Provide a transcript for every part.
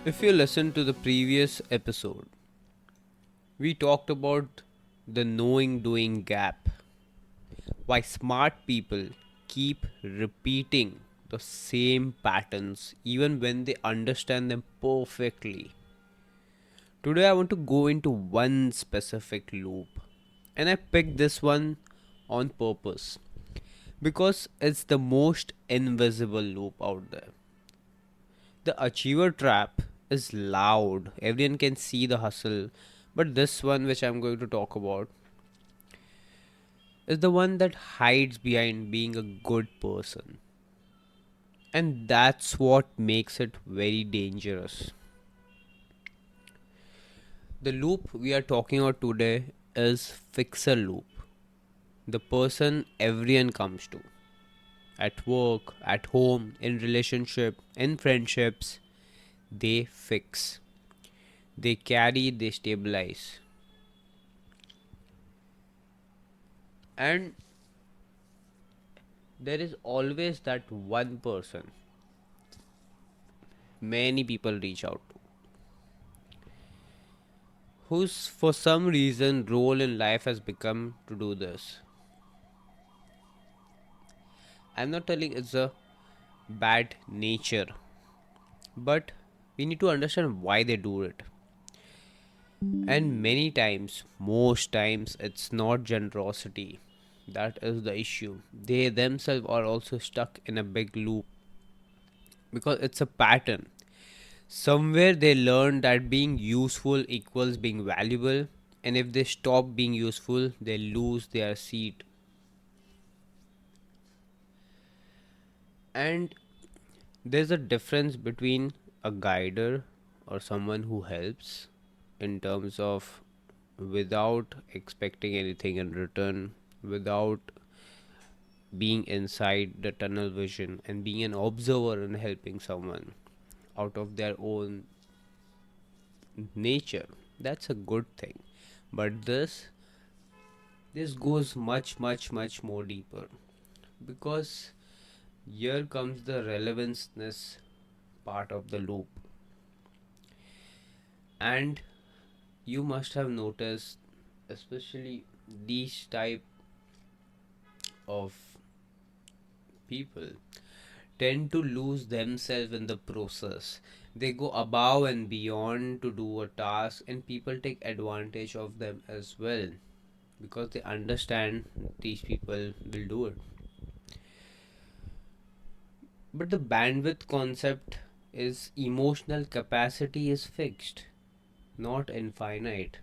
If you listen to the previous episode, we talked about the knowing doing gap. Why smart people keep repeating the same patterns even when they understand them perfectly. Today, I want to go into one specific loop, and I picked this one on purpose because it's the most invisible loop out there. The achiever trap is loud, everyone can see the hustle, but this one, which I'm going to talk about, is the one that hides behind being a good person. And that's what makes it very dangerous. The loop we are talking about today is fixer loop. The person everyone comes to. At work, at home, in relationship, in friendships, they fix. They carry, they stabilize. And there is always that one person many people reach out to, whose for some reason role in life has become to do this. I'm not telling it's a bad nature, but we need to understand why they do it. And many times, most times, it's not generosity that is the issue. They themselves are also stuck in a big loop because it's a pattern. Somewhere they learn that being useful equals being valuable, and if they stop being useful, they lose their seat. And there's a difference between a guider or someone who helps in terms of without expecting anything in return, without being inside the tunnel vision, and being an observer and helping someone out of their own nature. That's a good thing. But this goes much more deeper because here comes the relevanceness part of the loop. And you must have noticed, especially these type of people tend to lose themselves in the process. They go above and beyond to do a task, and people take advantage of them as well because they understand these people will do it. But the bandwidth concept is emotional capacity is fixed, not infinite.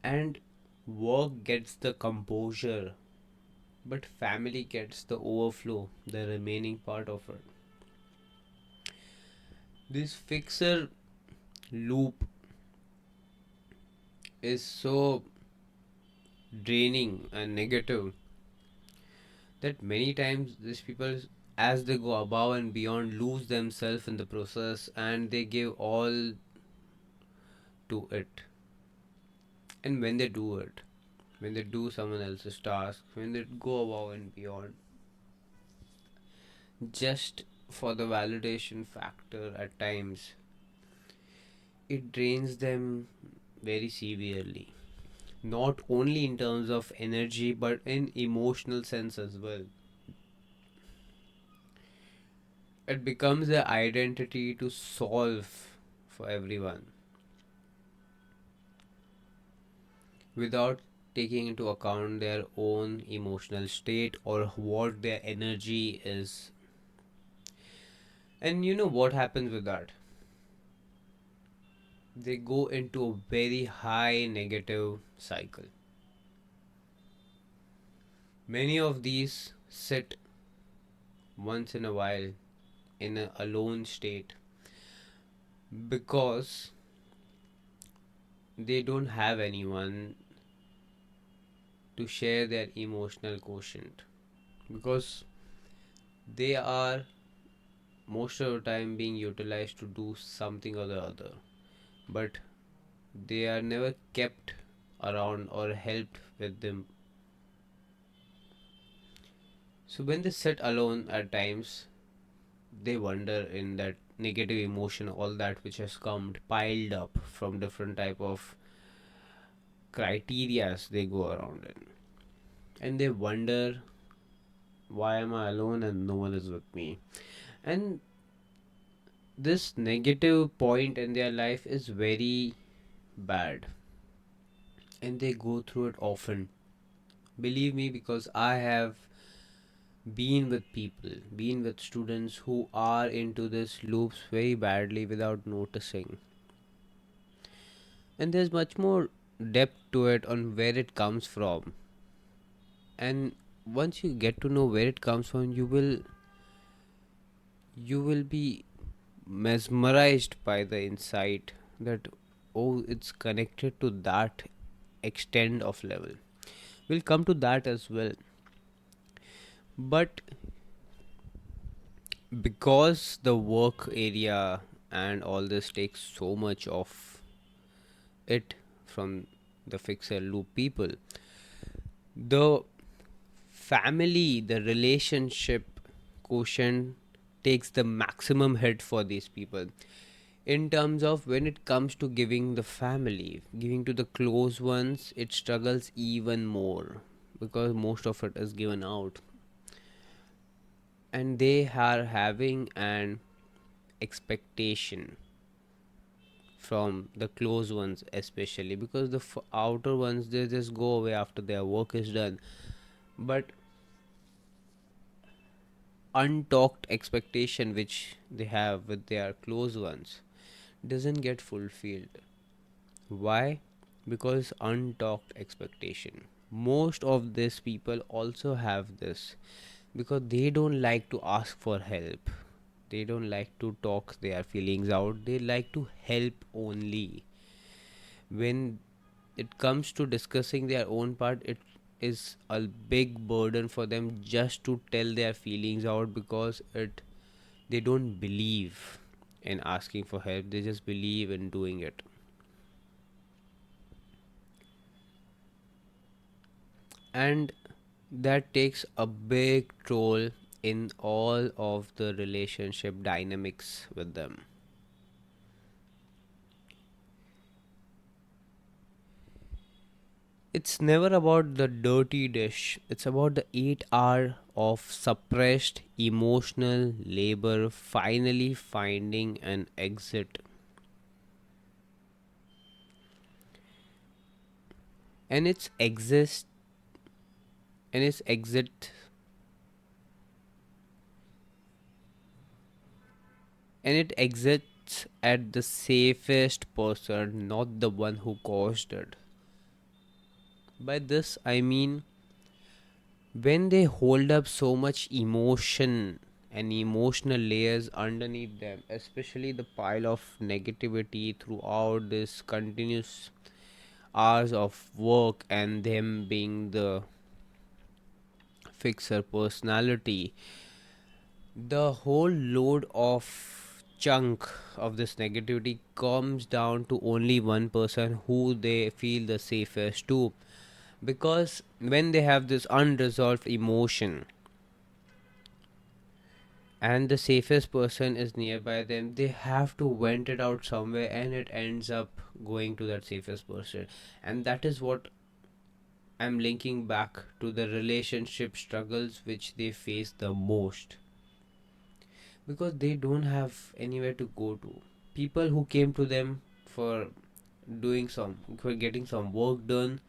And work gets the composure, but family gets the overflow, the remaining part of it. This fixer loop is so draining and negative that many times these people, as they go above and beyond, lose themselves in the process and they give all to it. And when they do it, when they do someone else's task, when they go above and beyond, just for the validation factor at times, it drains them very severely. Not only in terms of energy but in emotional sense as well. It becomes their identity to solve for everyone without taking into account their own emotional state or what their energy is. And you know what happens with that? They go into a very high negative cycle. Many of these sit once in a while in a alone state because they don't have anyone to share their emotional quotient, because they are most of the time being utilized to do something or the other, but they are never kept around or helped with them. So when they sit alone at times, they wonder in that negative emotion, all that which has come piled up from different type of criterias they go around in, and they wonder, why am I alone and no one is with me? And this negative point in their life is very bad, and they go through it often. Believe me, because I have been with people, been with students who are into this loops very badly without noticing. And there's much more depth to it on where it comes from. And once you get to know where it comes from, you will be mesmerized by the insight that, oh, it's connected to that extent of level. We'll come to that as well. But because the work area and all this takes so much of it from the fixer loop people, the family, the relationship quotient takes the maximum hit for these people, in terms of when it comes to giving the family, giving to the close ones, it struggles even more because most of it is given out, and they are having an expectation from the close ones, especially because the outer ones, they just go away after their work is done, but untalked expectation which they have with their close ones doesn't get fulfilled. Why? Because untalked expectation. Most of these people also have this because they don't like to ask for help. They don't like to talk their feelings out. They like to help only. When it comes to discussing their own part, it is a big burden for them just to tell their feelings out, because it they don't believe in asking for help. They just believe in doing it. And that takes a big toll in all of the relationship dynamics with them. It's never about the dirty dish, it's about the 8 hour of suppressed emotional labor finally finding an exit. And its exist and its exit and it exits at the safest person, not the one who caused it. By this I mean, when they hold up so much emotion and emotional layers underneath them, especially the pile of negativity throughout this continuous hours of work and them being the fixer personality, the whole load of chunk of this negativity comes down to only one person who they feel the safest to. Because when they have this unresolved emotion and the safest person is nearby them, they have to vent it out somewhere, and it ends up going to that safest person. And that is what I'm linking back to the relationship struggles which they face the most, because they don't have anywhere to go to. People who came to them for for getting some work done,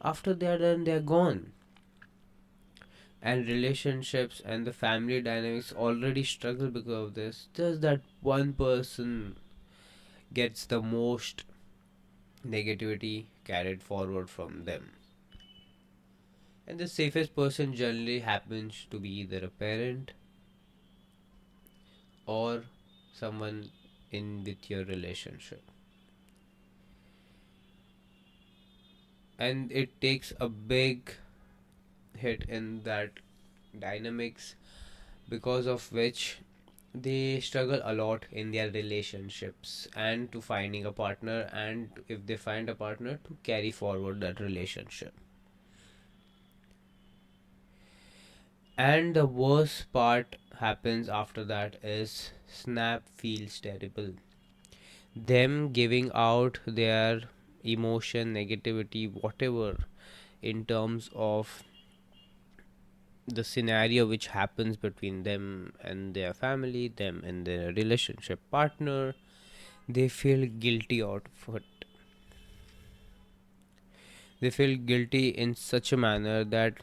after they are done, they are gone. And relationships and the family dynamics already struggle because of this. Just that one person gets the most negativity carried forward from them. And the safest person generally happens to be either a parent or someone in with your relationship. And it takes a big hit in that dynamics, because of which they struggle a lot in their relationships and to finding a partner, and if they find a partner, to carry forward that relationship. And the worst part happens after that is snap feels terrible. Them giving out their emotion, negativity, whatever, in terms of the scenario which happens between them and their family, them and their relationship partner, they feel guilty out of it. They feel guilty in such a manner that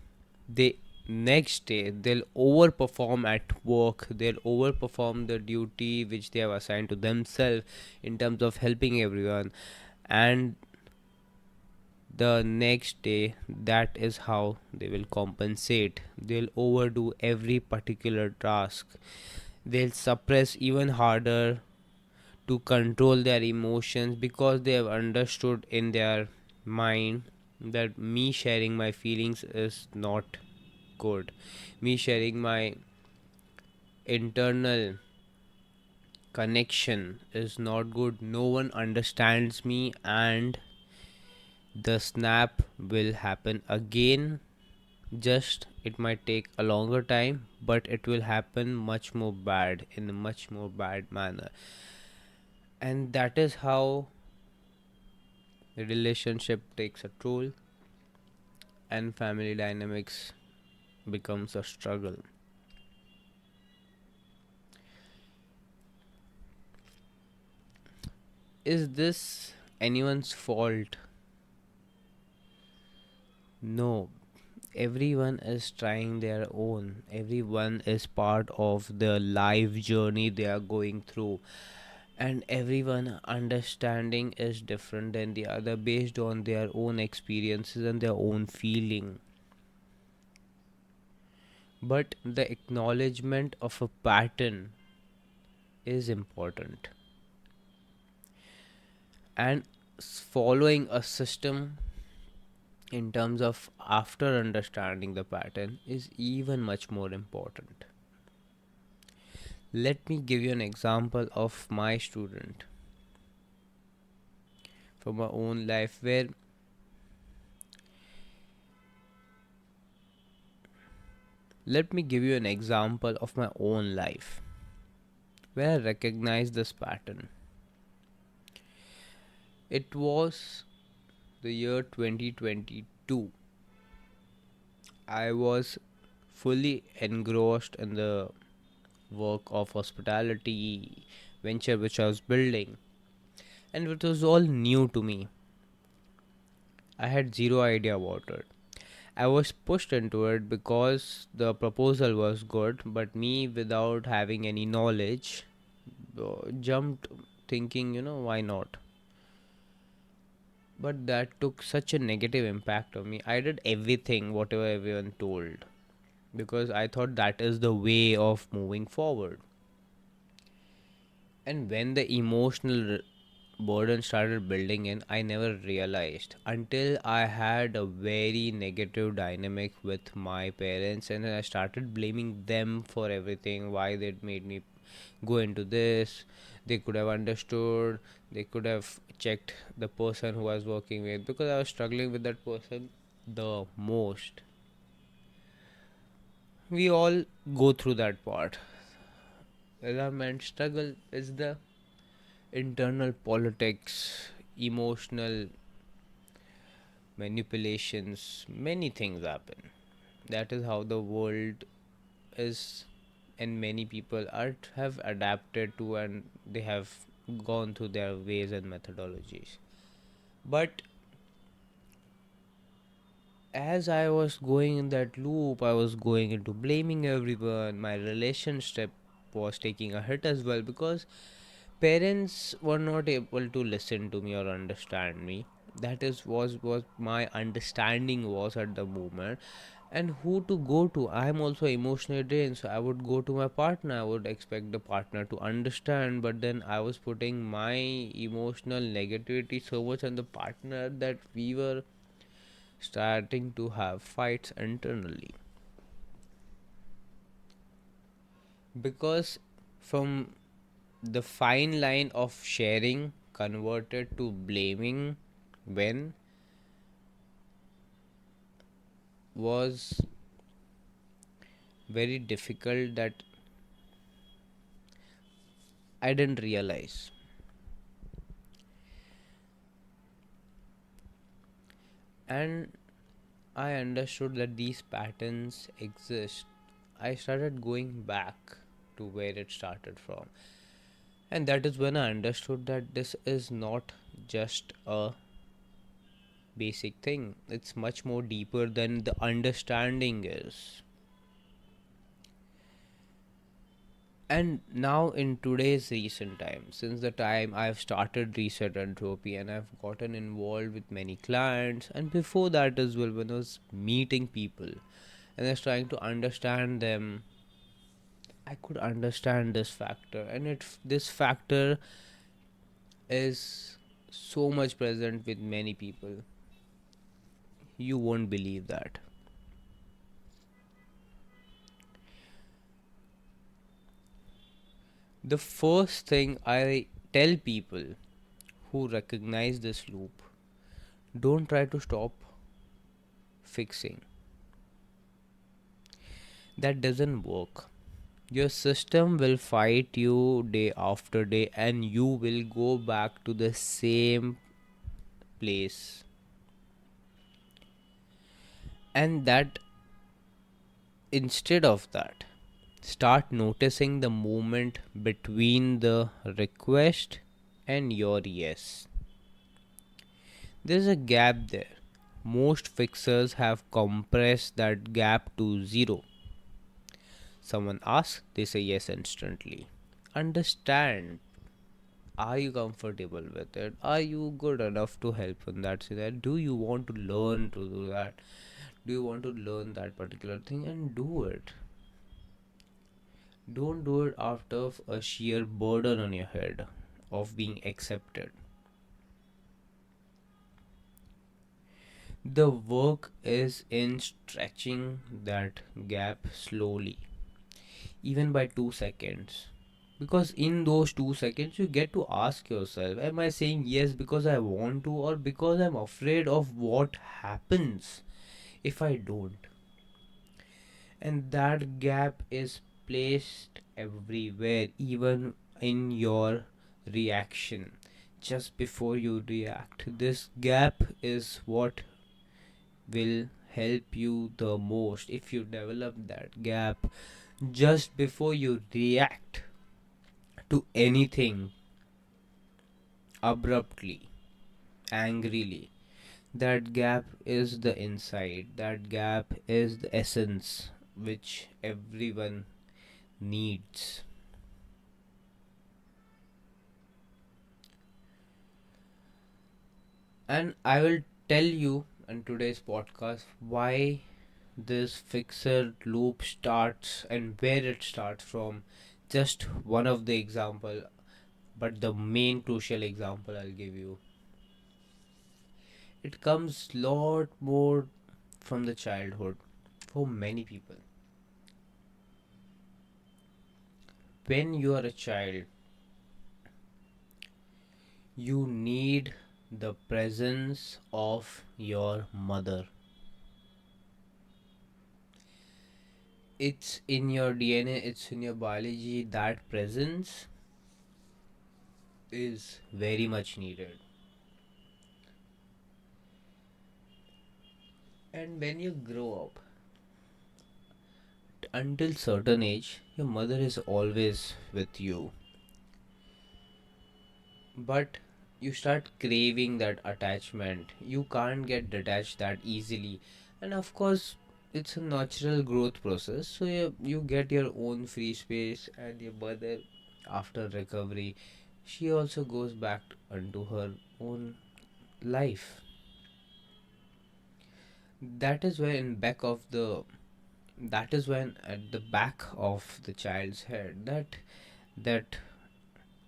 they next day they'll overperform at work, they'll overperform the duty which they have assigned to themselves in terms of helping everyone, and the next day that is how they will compensate. They'll overdo every particular task, they'll suppress even harder to control their emotions because they have understood in their mind that me sharing my feelings is not good. Me sharing my internal connection is not good. No one understands me, and the snap will happen again. Just it might take a longer time, but it will happen much more bad, in a much more bad manner. And that is how the relationship takes a toll and family dynamics becomes a struggle. Is this anyone's fault? No. Everyone is trying their own. Everyone is part of the life journey they are going through. And everyone understanding is different than the other based on their own experiences and their own feeling. But the acknowledgement of a pattern is important. And following a system in terms of after understanding the pattern is even much more important. Let me give you an example of my student from my own life where let me give you an example of my own life where I recognize this pattern. It was the year 2022. I was fully engrossed in the work of hospitality venture which I was building, and it was all new to me. I had zero idea about it. I was pushed into it because the proposal was good, but me, without having any knowledge, jumped thinking, why not? But that took such a negative impact on me. I did everything, whatever everyone told, because I thought that is the way of moving forward. And when the emotional burden started building in, I never realized until I had a very negative dynamic with my parents, and then I started blaming them for everything. Why they made me go into this? They could have understood, they could have checked the person who I was working with, because I was struggling with that person the most. We all go through that part. Environment struggle is the internal politics, emotional manipulations, many things happen. That is how the world is, and many people are have adapted to, and they have gone through their ways and methodologies. But as I was going in that loop, I was going into blaming everyone. My relationship was taking a hit as well because parents were not able to listen to me or understand me. That is was my understanding was at the moment. And who to go to? I am also emotionally drained, so I would go to my partner. I would expect the partner to understand, but then I was putting my emotional negativity so much on the partner that we were starting to have fights internally. Because from the fine line of sharing converted to blaming when was very difficult, that I didn't realize. And I understood that these patterns exist. I started going back to where it started from. And that is when I understood that this is not just a basic thing, it's much more deeper than the understanding is. And now, in today's recent time, since the time I've started Reset Entropy and I've gotten involved with many clients, and before that as well, when I was meeting people and I was trying to understand them, I could understand this factor, and this factor is so much present with many people. You won't believe that. The first thing I tell people who recognize this loop, don't try to stop fixing. That doesn't work. Your system will fight you day after day, and you will go back to the same place. And that instead of that, start noticing the movement between the request and your yes. There's a gap there. Most fixers have compressed that gap to zero. Someone asks, they say yes instantly. Understand. Are you comfortable with it? Are you good enough to help in that scenario? Do you want to learn to do that? Do you want to learn that particular thing and do it? Don't do it out of a sheer burden on your head of being accepted. The work is in stretching that gap slowly, even by 2 seconds. Because in those 2 seconds, you get to ask yourself, am I saying yes because I want to, or because I'm afraid of what happens if I don't? And that gap is placed everywhere, even in your reaction. Just before you react, this gap is what will help you the most. If you develop that gap just before you react to anything abruptly, angrily, that gap is the insight, that gap is the essence which everyone needs. And I will tell you in today's podcast why this fixer loop starts and where it starts from. Just one of the example, but the main crucial example I'll give you. It comes lot more from the childhood for many people. When you are a child, you need the presence of your mother. It's in your DNA, it's in your biology. That presence is very much needed. And when you grow up, until certain age, your mother is always with you. But you start craving that attachment. You can't get detached that easily. And of course, it's a natural growth process. So you get your own free space, and your mother, after recovery, she also goes back into her own life. That is where in back of the that is when at the back of the child's head, that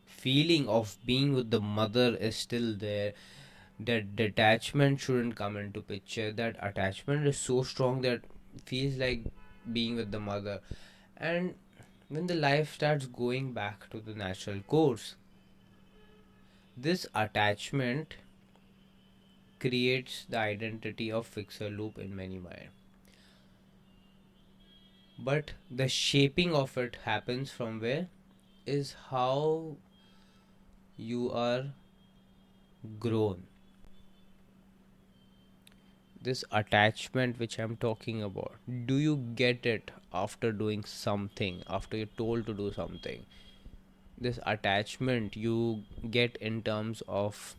feeling of being with the mother is still there. That detachment shouldn't come into picture. That attachment is so strong that feels like being with the mother. And when the life starts going back to the natural course, this attachment creates the identity of fixer loop in many minds. But the shaping of it happens from where? is how you are grown. This attachment which I'm talking about, do you get it after doing something, after you're told to do something? This attachment you get in terms of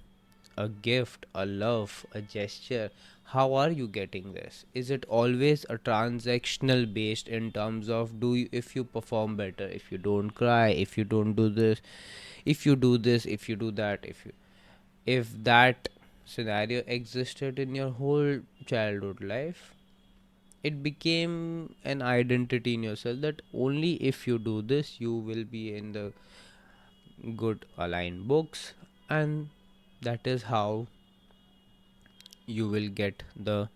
a gift, a love, a gesture. How are you getting this? Is it always a transactional based in terms of do you, if you perform better, if you don't cry, if you don't do this, if you do this, if you do that, if that scenario existed in your whole childhood life, it became an identity in yourself that only if you do this you will be in the good aligned books, and that is how you will get the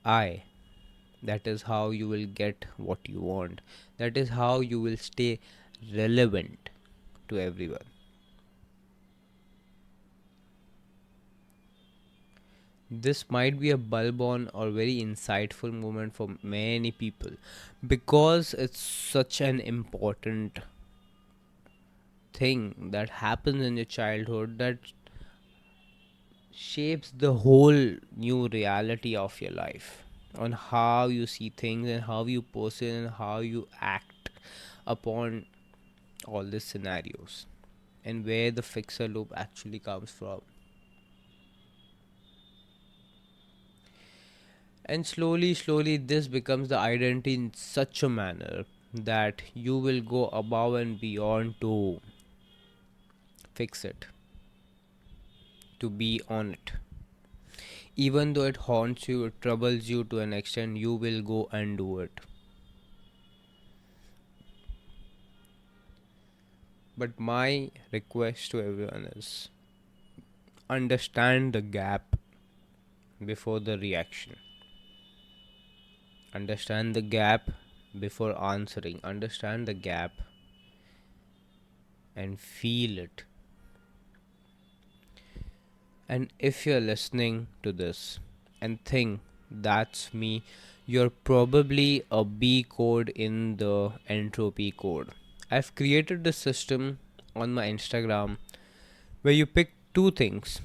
I. That is how you will get what you want. That is how you will stay relevant to everyone. This might be a bulb on or very insightful moment for many people because it's such an important thing that happens in your childhood that shapes the whole new reality of your life, on how you see things and how you perceive and how you act upon all these scenarios, and where the fixer loop actually comes from. And slowly, this becomes the identity in such a manner that you will go above and beyond to fix it, to be on it. Even though it haunts you, it troubles you to an extent, you will go and do it. But my request to everyone is understand the gap before the reaction. Understand the gap before answering. Understand the gap and feel it. And if you're listening to this and think that's me, you're probably a B code in the entropy code. I've created this system on my Instagram where you pick two things: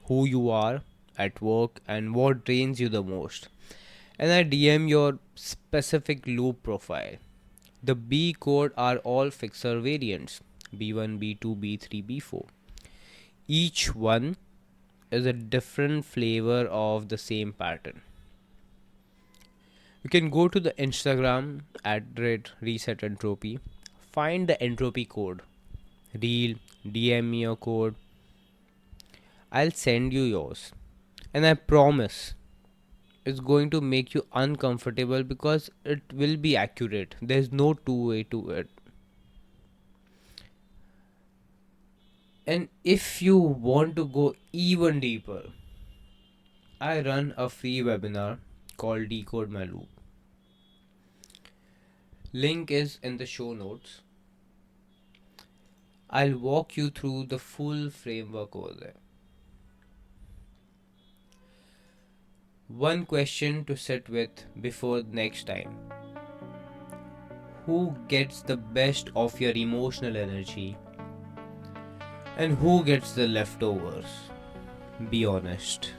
who you are at work and what drains you the most. And I DM your specific loop profile. The B code are all fixer variants: B1, B2, B3, B4. Each one is a different flavor of the same pattern. You can go to the Instagram at reset entropy, find the entropy code, reel, DM me your code. I'll send you yours, and I promise it's going to make you uncomfortable because it will be accurate. There's no two way to it. And if you want to go even deeper, I run a free webinar called Decode My Loop. Link is in the show notes. I'll walk you through the full framework over there. One question to sit with before next time: who gets the best of your emotional energy and who gets the leftovers? Be honest.